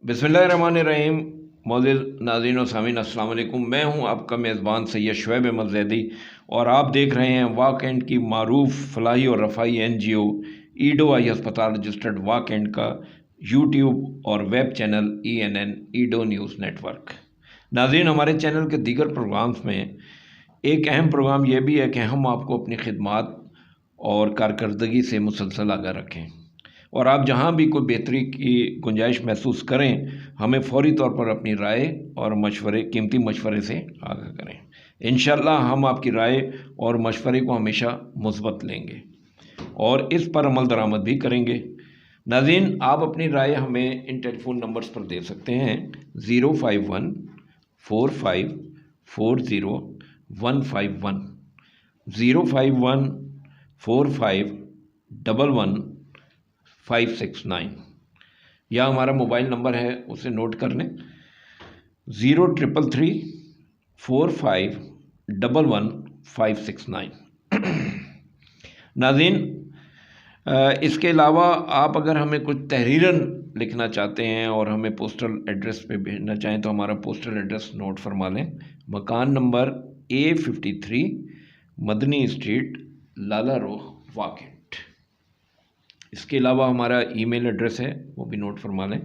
बिस्मिल्लाहिर्रहमानिर्रहीम। मौज़िल नाज़रीन और सामीन अस्सलाम वालेकुम। मैं हूं आपका मेज़बान सैयद शुएब अहमद ज़ैदी और आप देख रहे हैं वाक एंड की मारूफ फलाही और रफ़ाई NGO ईडो आई हस्पताल रजिस्टर्ड वाक एंड का यूट्यूब और वेब चैनल ENN ईडो न्यूज़ नेटवर्क। नाज़रीन, हमारे चैनल के दीगर प्रोग्राम्स में एक अहम प्रोग्राम यह भी है कि हम आपको अपनी खिदमात और कारकर्दगी से मुसलसल आगाह रखें और आप जहां भी कोई बेहतरी की गुंजाइश महसूस करें हमें फौरी तौर पर अपनी राय और मशवरे, कीमती मशवरे से आगाह करें। इंशाअल्लाह हम आपकी राय और मशवरे को हमेशा मुस्बत लेंगे और इस पर अमल दरामद भी करेंगे। नाज़रीन, आप अपनी राय हमें इन टेलीफोन नंबर्स पर दे सकते हैं 051-4540-151, 051-4511-569, या हमारा मोबाइल नंबर है उसे नोट कर लें 03334511-569। नाज़रीन, इसके अलावा आप अगर हमें कुछ तहरीरन लिखना चाहते हैं और हमें पोस्टल एड्रेस पे भेजना चाहें तो हमारा पोस्टल एड्रेस नोट फरमा लें। मकान नंबर A53 मदनी स्ट्रीट, लाला रोह, वाकेंट। इसके अलावा हमारा ईमेल एड्रेस है वो भी नोट फरमा लें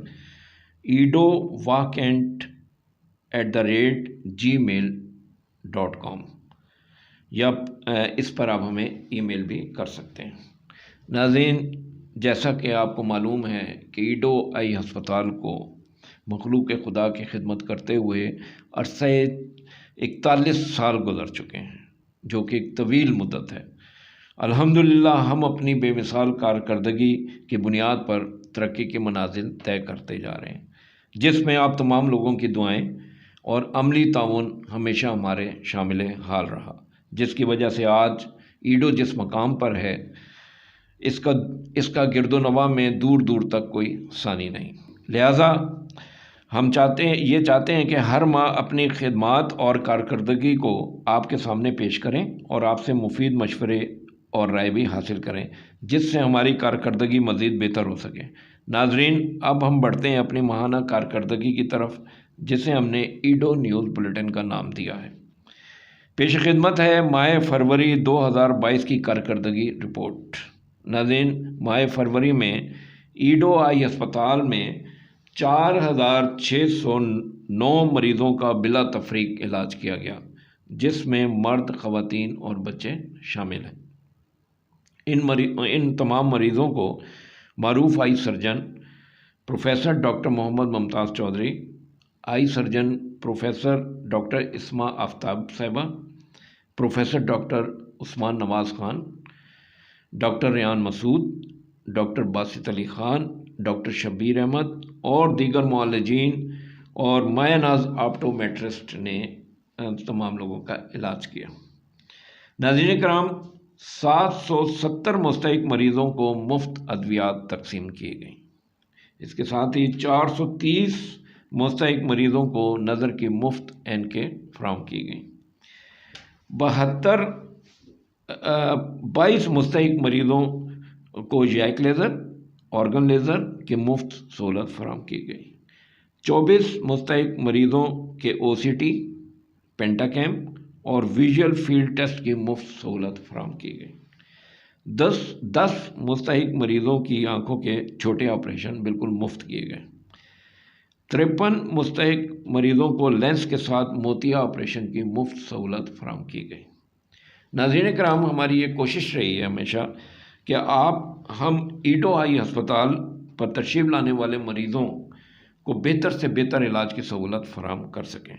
idovakent@gmail.com, या इस पर आप हमें ईमेल भी कर सकते हैं। नाज़रीन, जैसा कि आपको मालूम है कि ईडो आई हस्पताल को मखलूक खुदा की खिदमत करते हुए अरसे 41 साल गुजर चुके हैं, जो कि एक तवील मुद्दत है। अल्हम्दुलिल्लाह हम अपनी बेमिसाल कारकर्दगी की बुनियाद पर तरक्की के मनाजिल तय करते जा रहे हैं, जिसमें आप तमाम लोगों की दुआएं और अमली ताउन हमेशा हमारे शामिल हाल रहा, जिसकी वजह से आज ईडो जिस मकाम पर है इसका गिरदोनवा में दूर दूर तक कोई सानी नहीं। लिहाजा हम चाहते हैं कि हर माह अपनी खिदमात और कारकर्दगी को आपके सामने पेश करें और आपसे मुफीद मशवरे और राय भी हासिल करें, जिससे हमारी कारकर्दगी मज़ीद बेहतर हो सके। नाजरीन, अब हम बढ़ते हैं अपनी माहाना कारकर्दगी की तरफ, जिसे हमने ईडो न्यूज़ बुलेटिन का नाम दिया है। पेश खिदमत है माह फरवरी 2022 की कारकर्दगी रिपोर्ट। नाज़रीन, माह फरवरी में ईडो आई अस्पताल में 4609 मरीज़ों का बिला तफरीक इलाज किया गया, जिसमें मर्द, ख़वातीन और बच्चे शामिल हैं। इन तमाम मरीज़ों को मारूफ eye surgeon professor doctor Mohammad Mumtaz Chaudhry, eye surgeon professor doctor Isma Aftab Sahiba, professor doctor Usman Nawaz Khan, doctor Rehan Masood, doctor Basit Ali Khan, doctor Shabbir Ahmed और दीगर मुआलिजीन और मायनाज ऑप्टोमेट्रिस्ट ने तमाम लोगों का इलाज किया। नाज़रीन कराम, 770 मुस्तहिक मरीज़ों को मुफ्त अद्वियात तकसीम की गई। इसके साथ ही 430 मुस्तहिक मरीज़ों को नज़र की मुफ्त एनके फराहम की गई। 22 मुस्तहिक मरीज़ों को यैक लेज़र, ऑर्गन लेज़र की मुफ्त सहूलत फराहम की गई। 24 मुस्तहिक मरीज़ों के OCT, पेंटाकैम और विजुअल फील्ड टेस्ट की मुफ्त सहूलत फराहम की गई। 10 मुस्तहिक मरीज़ों की आंखों के छोटे ऑपरेशन बिल्कुल मुफ्त किए गए। 53 मुस्तहिक मरीज़ों को लेंस के साथ मोतिया ऑपरेशन की मुफ्त सहूलत फराहम की गई। नाज़रीन कराम, हमारी ये कोशिश रही है हमेशा कि हम ईडो आई हस्पताल पर तशरीफ़ लाने वाले मरीज़ों को बेहतर से बेहतर इलाज की सहूलत फराहम कर सकें,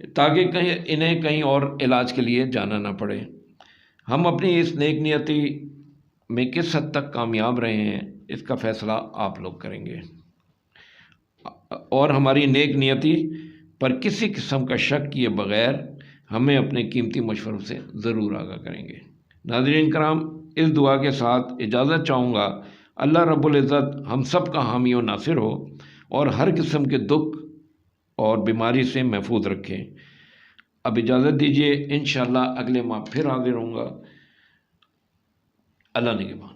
ताकि इन्हें कहीं और इलाज के लिए जाना ना पड़े। हम अपनी इस नेक नियति में किस हद तक कामयाब रहे हैं इसका फ़ैसला आप लोग करेंगे और हमारी नेक नियति पर किसी किस्म का शक किए बग़ैर हमें अपने कीमती मशवरों से ज़रूर आगाह करेंगे। नाज़रीन कराम, इस दुआ के साथ इजाज़त चाहूँगा। अल्लाह रब्बुल इज़्ज़त हम सब का हामी और नासिर हो और हर किस्म के दुख और बीमारी से महफूज रखें। अब इजाज़त दीजिए, इंशाअल्लाह अगले माह फिर हाज़िर होऊंगा। अल्लाह निगहबान।